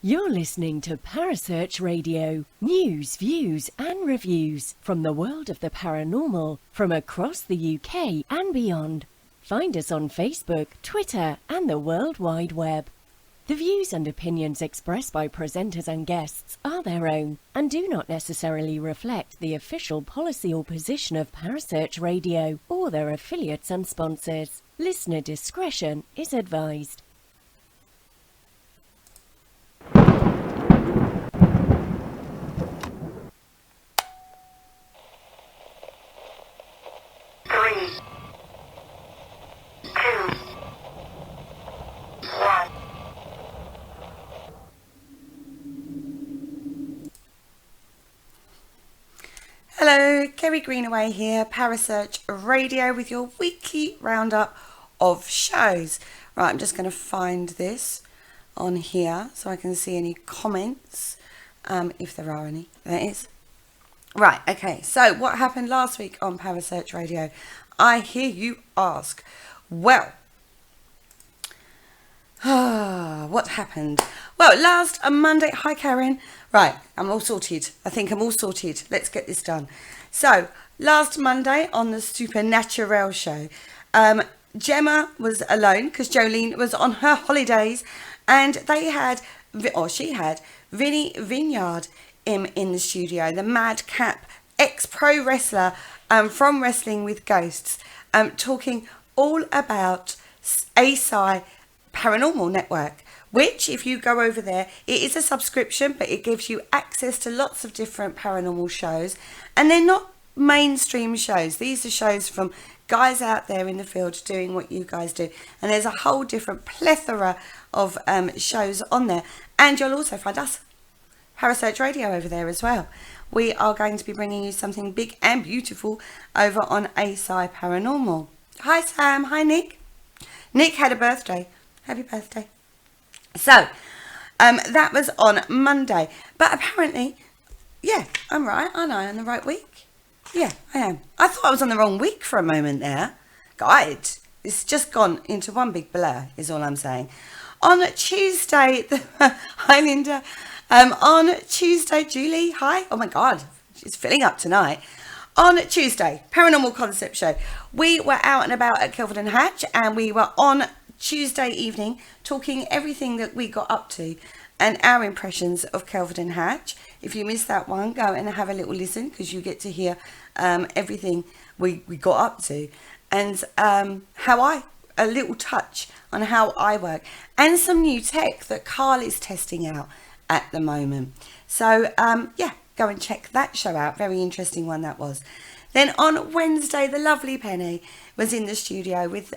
You're listening to Parasearch Radio. News, views and reviews from the world of the paranormal from across the UK and beyond. Find us on Facebook, Twitter and the World Wide Web. The views and opinions expressed by presenters and guests are their own and do not necessarily reflect the official policy or position of Parasearch Radio or their affiliates and sponsors. Listener discretion is advised. Hello, Kerry Greenaway here, Parasearch Radio with your weekly roundup of shows. Right, I'm just going to find this on here so I can see any comments, if there are any. There is. Right, okay, so what happened last week on Parasearch Radio? I hear you ask. Well, what happened? Well, last Monday, hi Karen. Right, I'm all sorted. I think I'm all sorted. Let's get this done. So, last Monday on the Supernatural show, Gemma was alone because Jolene was on her holidays, and they had, or she had, Vinny Vineyard in the studio, the madcap ex-pro wrestler from Wrestling with Ghosts, talking all about ASI Paranormal Network, which if you go over there, it is a subscription, but it gives you access to lots of different paranormal shows, and they're not mainstream shows. These are shows from guys out there in the field doing what you guys do, and there's a whole different plethora of shows on there, and you'll also find us, Parasearch Radio, over there as well. We are going to be bringing you something big and beautiful over on ASI Paranormal. Hi Sam, hi Nick. Nick had a birthday. Happy birthday. So, that was on Monday. But apparently, yeah, I'm right, aren't I? On the right week? Yeah, I am. I thought I was on the wrong week for a moment there. God, it's just gone into one big blur, is all I'm saying. On Tuesday, hi Linda. On Tuesday, Julie, hi. Oh my God, she's filling up tonight. On Tuesday, Paranormal Concept Show. We were out and about at Kelvin and Hatch, and we were on Tuesday evening talking everything that we got up to and our impressions of Kelvin and Hatch. If you missed that one, go and have a little listen, because you get to hear everything we got up to, and a little touch on how I work, and some new tech that Carl is testing out at the moment. So yeah, go and check that show out. Very interesting one that was. Then on Wednesday, the lovely Penny was in the studio with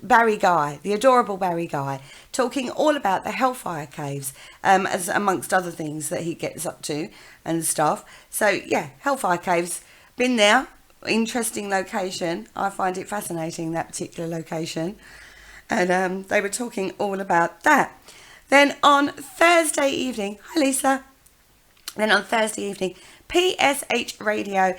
Barry Guy, the adorable Barry Guy, talking all about the Hellfire Caves, as amongst other things that he gets up to and stuff. So yeah, Hellfire Caves, been there, interesting location. I find it fascinating, that particular location, and they were talking all about that. Then on Thursday evening, hi Lisa. Then on Thursday evening, PSH Radio.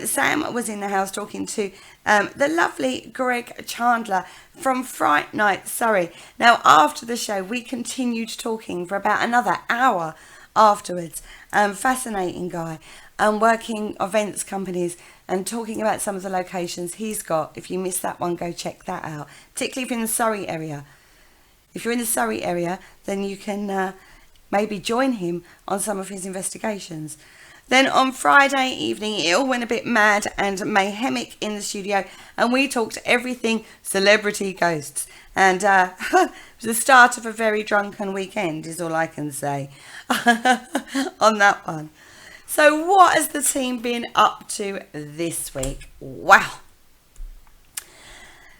Sam was in the house talking to the lovely Greg Chandler from Fright Night, Surrey. Now, after the show, we continued talking for about another hour afterwards. Fascinating guy. Working events companies and talking about some of the locations he's got. If you missed that one, go check that out. Particularly if you're in the Surrey area. If you're in the Surrey area, then you can maybe join him on some of his investigations. Then on Friday evening, it all went a bit mad and mayhemic in the studio, and we talked everything celebrity ghosts. And it was the start of a very drunken weekend, is all I can say on that one. So what has the team been up to this week? Wow.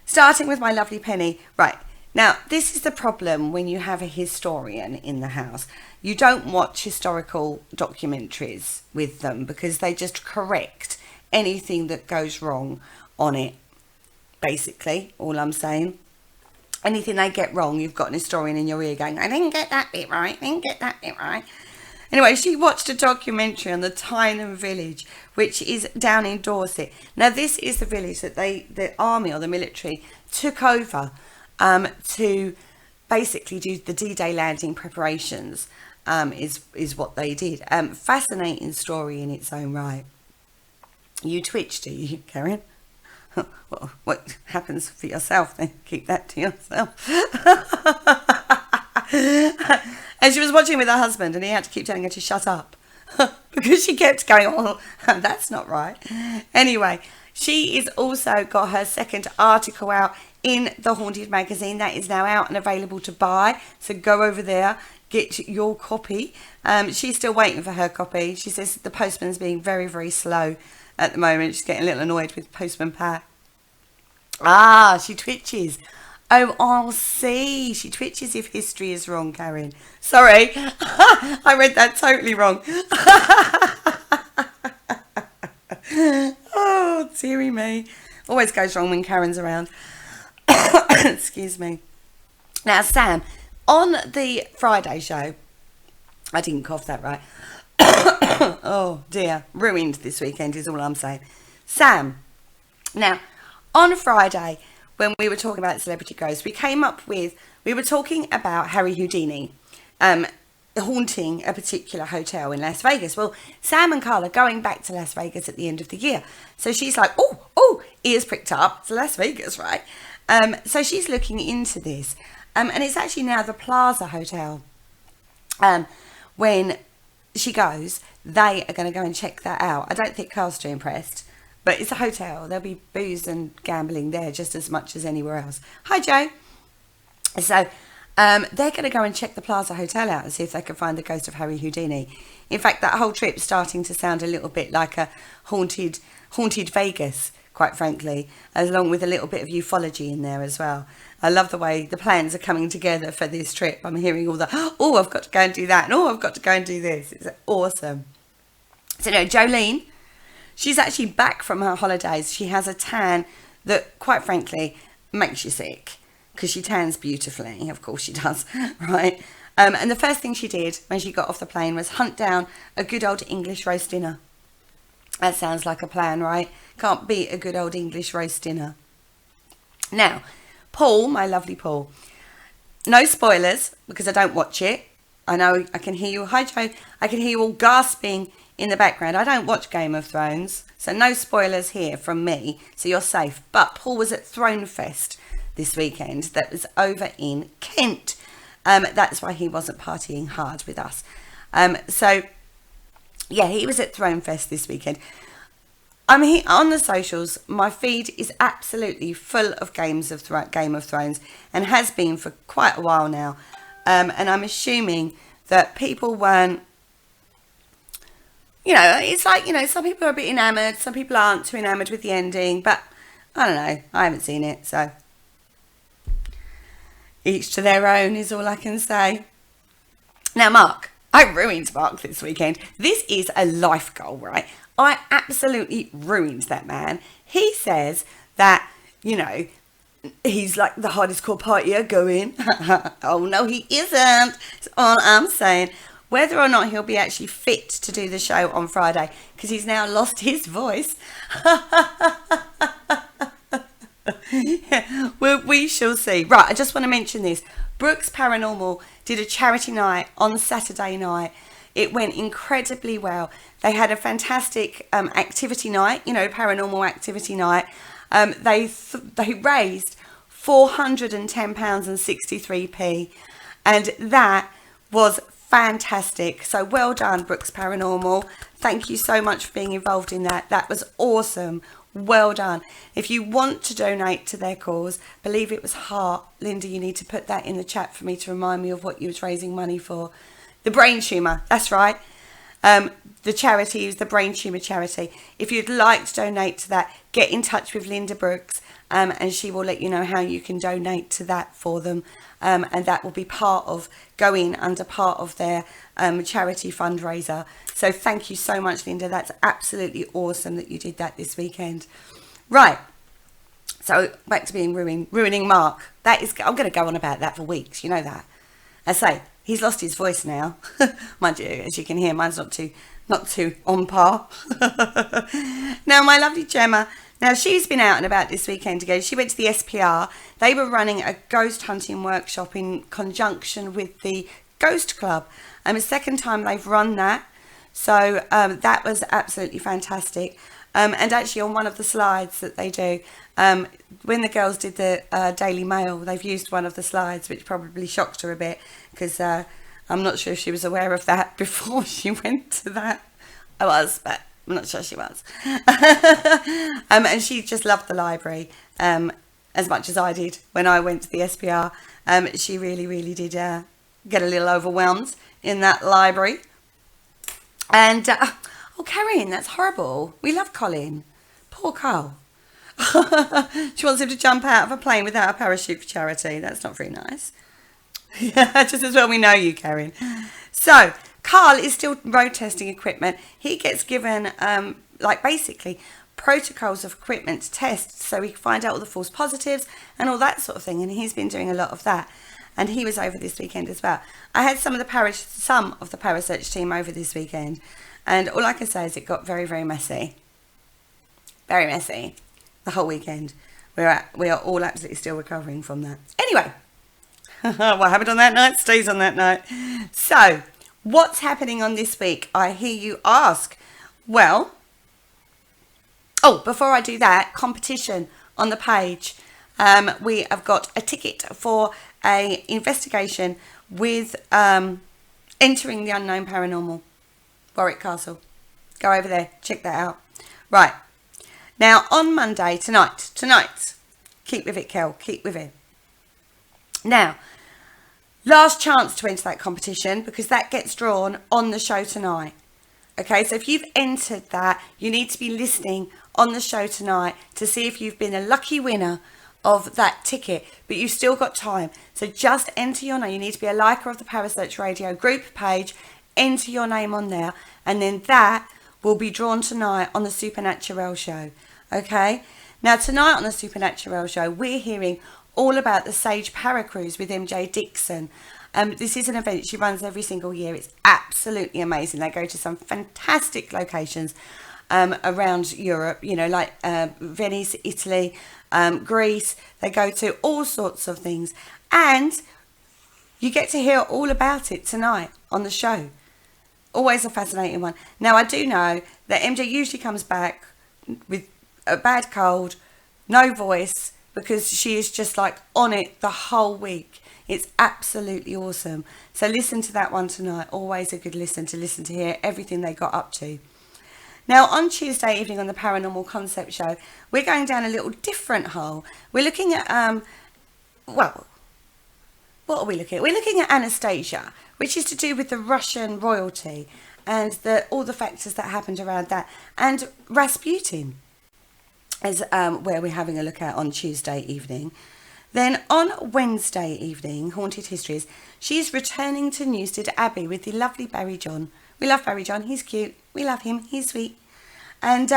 Starting with my lovely Penny. Right. Now, this is the problem when you have a historian in the house. You don't watch historical documentaries with them because they just correct anything that goes wrong on it, basically, all I'm saying. Anything they get wrong, you've got an historian in your ear going, I didn't get that bit right, Anyway, she watched a documentary on the Tyneham village, which is down in Dorset. Now, this is the village that the army or the military took over to basically do the D-Day landing preparations. Is what they did. Fascinating story in its own right. You twitch, do you, Karen? Well, what happens for yourself, then keep that to yourself. And she was watching with her husband, and he had to keep telling her to shut up because she kept going, oh, that's not right. Anyway, she is also got her second article out in the Haunted magazine. That is now out and available to buy. So go over there, get your copy. She's still waiting for her copy. She says the postman's being very, very slow at the moment. She's getting a little annoyed with Postman Pat. Ah, she twitches. Oh, I'll see. She twitches if history is wrong, Karen. Sorry. I read that totally wrong. Oh, dearie me. Always goes wrong when Karen's around. Excuse me. Now, Sam, on the Friday show, I didn't cough that right. Oh, dear. Ruined this weekend is all I'm saying. Sam, now, on Friday, when we were talking about celebrity ghosts, we were talking about Harry Houdini haunting a particular hotel in Las Vegas. Well, Sam and Carla going back to Las Vegas at the end of the year. So she's like, oh, ears pricked up. It's Las Vegas, right? So she's looking into this. And it's actually now the Plaza Hotel. When she goes, they are going to go and check that out. I don't think Carl's too impressed. But it's a hotel. There'll be booze and gambling there just as much as anywhere else. Hi, Joe. So they're going to go and check the Plaza Hotel out and see if they can find the ghost of Harry Houdini. In fact, that whole trip's starting to sound a little bit like a haunted Vegas, quite frankly, along with a little bit of ufology in there as well. I love the way the plans are coming together for this trip. I'm hearing all the, oh, I've got to go and do that, and oh, I've got to go and do this. It's awesome. So, no, Jolene, she's actually back from her holidays. She has a tan that, quite frankly, makes you sick because she tans beautifully. Of course she does, right? And the first thing she did when she got off the plane was hunt down a good old English roast dinner. That sounds like a plan, right? Can't beat a good old English roast dinner. Now, Paul, my lovely Paul, no spoilers because I don't watch it. I know I can hear you. Hi, Joe. I can hear you all gasping in the background. I don't watch Game of Thrones, so no spoilers here from me, so you're safe. But Paul was at Throne Fest this weekend. That was over in Kent. That's why he wasn't partying hard with us. So, yeah, he was at Throne Fest this weekend. I'm here on the socials. My feed is absolutely full of Game of Thrones and has been for quite a while now. And I'm assuming that people weren't, it's like, some people are a bit enamoured, some people aren't too enamoured with the ending, but I don't know, I haven't seen it, so each to their own is all I can say. Now, Mark, I ruined Mark this weekend. This is a life goal, right? I absolutely ruined that man. He says that, he's like the hardest core partier going. Oh, no, he isn't. That's all I'm saying. Whether or not he'll be actually fit to do the show on Friday, because he's now lost his voice. Well, we shall see. Right, I just want to mention this. Brooks Paranormal did a charity night on Saturday night. It went incredibly well. They had a fantastic activity night, paranormal activity night. They raised £410.63, and that was fantastic. So well done, Brooks Paranormal. Thank you so much for being involved in that. That was awesome. Well done. If you want to donate to their cause, believe it was heart. Linda, you need to put that in the chat for me to remind me of what you was raising money for. The brain tumour, that's right. The charity is the brain tumour charity. If you'd like to donate to that, get in touch with Linda Brooks, and she will let you know how you can donate to that for them. And that will be part of part of their charity fundraiser. So thank you so much, Linda. That's absolutely awesome that you did that this weekend. Right. So back to being ruining Mark. I'm going to go on about that for weeks. You know that. I say, he's lost his voice now. Mind you, as you can hear, mine's not too not too on par. Now, my lovely Gemma, now she's been out and about this weekend again. She went to the SPR. They were running a ghost hunting workshop in conjunction with the Ghost Club. The second time they've run that. So that was absolutely fantastic. And actually on one of the slides that they do, when the girls did the Daily Mail, they've used one of the slides, which probably shocked her a bit, because I'm not sure if she was aware of that before she went to that. I was, but I'm not sure she was. And she just loved the library as much as I did when I went to the SPR. She really, really did get a little overwhelmed in that library. And, oh, Karen, that's horrible. We love Colin. Poor Carl. She wants him to jump out of a plane without a parachute for charity. That's not very nice. Just as well we know you, Karen. So, Carl is still road testing equipment. He gets given, basically protocols of equipment to test so we can find out all the false positives and all that sort of thing. And he's been doing a lot of that. And he was over this weekend as well. I had some of the Parasearch team over this weekend. And all I can say is it got very, very messy. Very messy. The whole weekend. We are all absolutely still recovering from that. Anyway, what happened on that night stays on that night. So, what's happening on this week? I hear you ask. Well, before I do that, competition on the page. We have got a ticket for a investigation with Entering the Unknown Paranormal, Warwick Castle. Go over there, check that out. Right. Now, on Monday, tonight, keep with it, Kel, keep with it. Now, last chance to enter that competition, because that gets drawn on the show tonight. Okay, so if you've entered that, you need to be listening on the show tonight to see if you've been a lucky winner of that ticket, but you've still got time. So just enter your name. You need to be a liker of the Parasearch Radio group page, enter your name on there, and then that will be drawn tonight on the Supernatural show. Okay, now tonight on the Supernatural show, we're hearing all about the Sage Paracruise with MJ Dixon. This is an event she runs every single year. It's absolutely amazing. They go to some fantastic locations around Europe, like Venice, Italy, Greece. They go to all sorts of things. And you get to hear all about it tonight on the show. Always a fascinating one. Now, I do know that MJ usually comes back with a bad cold, no voice, because she is just like on it the whole week. It's absolutely awesome. So listen to that one tonight. Always a good listen to hear everything they got up to. Now, on Tuesday evening on the Paranormal Concept Show, we're going down a little different hole. We're looking at, what are we looking at? We're looking at Anastasia, which is to do with the Russian royalty and all the factors that happened around that. And Rasputin is where we're having a look at on Tuesday evening. Then on Wednesday evening, Haunted Histories, she's returning to Newstead Abbey with the lovely Barry John. We love Barry John. He's cute. We love him. He's sweet. And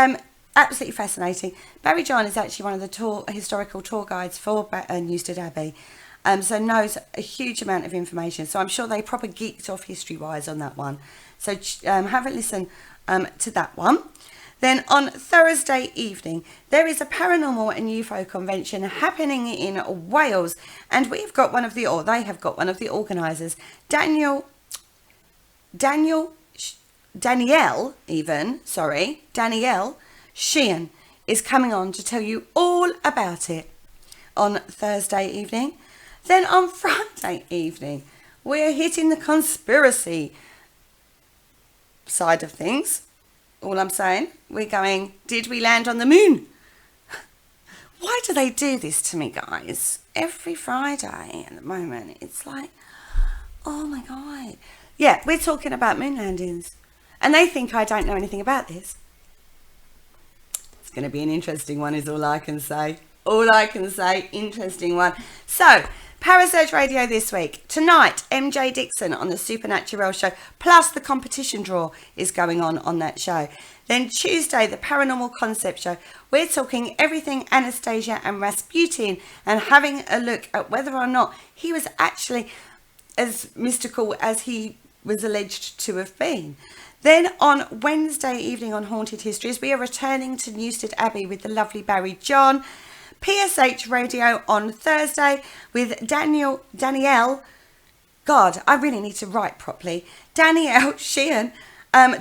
absolutely fascinating. Barry John is actually one of the historical tour guides for Newstead Abbey. So knows a huge amount of information. So I'm sure they proper geeked off history-wise on that one. So have a listen to that one. Then on Thursday evening, there is a paranormal and UFO convention happening in Wales. And we've got they have got one of the organisers, Danielle Sheehan is coming on to tell you all about it on Thursday evening. Then on Friday evening, we're hitting the conspiracy side of things. All I'm saying, we're going, did we land on the moon? Why do they do this to me, guys? Every Friday at the moment, it's like, oh my God. Yeah, we're talking about moon landings. And they think I don't know anything about this. It's going to be an interesting one is all I can say. All I can say, interesting one. So, Parasearch Radio this week. Tonight, MJ Dixon on the Supernatural show, plus the competition draw is going on that show. Then Tuesday, the Paranormal Concept show. We're talking everything Anastasia and Rasputin and having a look at whether or not he was actually as mystical as he was alleged to have been. Then on Wednesday evening on Haunted Histories, we are returning to Newstead Abbey with the lovely Barry John. PSH Radio on Thursday with Danielle. God, I really need to write properly. Danielle Sheehan,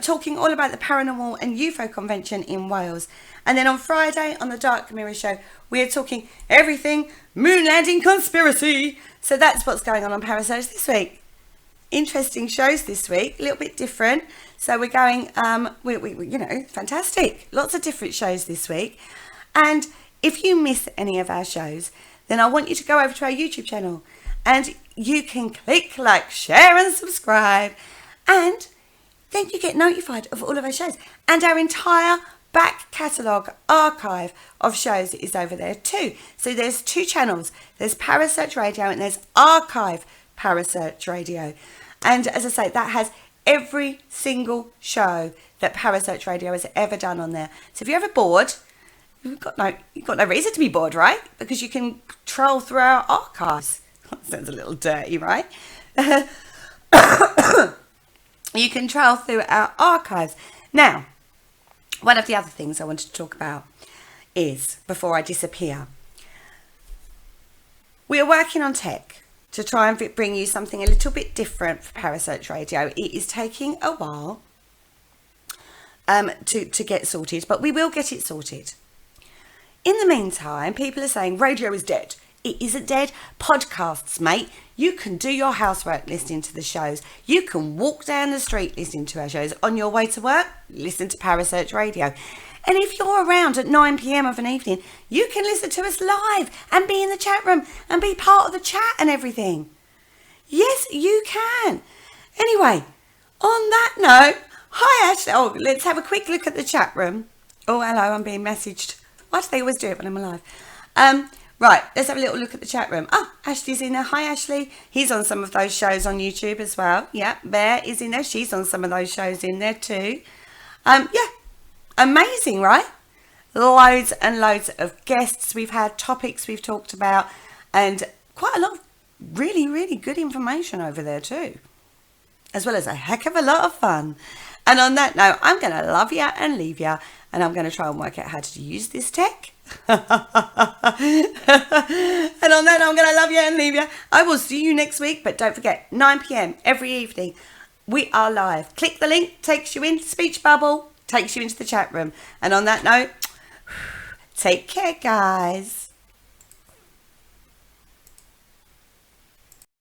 talking all about the paranormal and UFO convention in Wales. And then on Friday on the Dark Mirror Show, we are talking everything moon landing conspiracy. So that's what's going on Parasearch this week. Interesting shows this week, a little bit different. So we're going, we fantastic. Lots of different shows this week. And if you miss any of our shows, then I want you to go over to our YouTube channel and you can click like, share and subscribe. And then you get notified of all of our shows. And our entire back catalogue archive of shows is over there too. So there's 2 channels. There's Parasearch Radio and there's Archive Parasearch Radio. And as I say, that has every single show that Parasearch Radio has ever done on there. So if you're ever bored, you've got no reason to be bored, right? Because you can troll through our archives. That sounds a little dirty, right? You can troll through our archives. Now, one of the other things I wanted to talk about is, before I disappear, we are working on tech to try and bring you something a little bit different for Parasearch Radio. It is taking a while to get sorted, but we will get it sorted. In the meantime, people are saying radio is dead. It isn't dead. Podcasts, mate. You can do your housework listening to the shows. You can walk down the street listening to our shows. On your way to work, listen to Parasearch Radio. And if you're around at 9 p.m. of an evening, you can listen to us live and be in the chat room and be part of the chat and everything. Yes, you can. Anyway, on that note, hi Ashley. Oh, let's have a quick look at the chat room. Oh, hello, I'm being messaged. Why do they always do it when I'm alive? Right, let's have a little look at the chat room. Oh, Ashley's in there. Hi, Ashley. He's on some of those shows on YouTube as well. Yeah, Bear is in there. She's on some of those shows in there too. Yeah, amazing, right? Loads and loads of guests we've had, topics we've talked about, and quite a lot of really, really good information over there too, as well as a heck of a lot of fun. And on that note, I'm going to love you and leave you, and I'm going to try and work out how to use this tech. And on that, I'm going to love you and leave you. I will see you next week, but don't forget, 9 p.m. every evening, we are live. Click the link, takes you into Speech Bubble, takes you into the chat room. And on that note, take care, guys.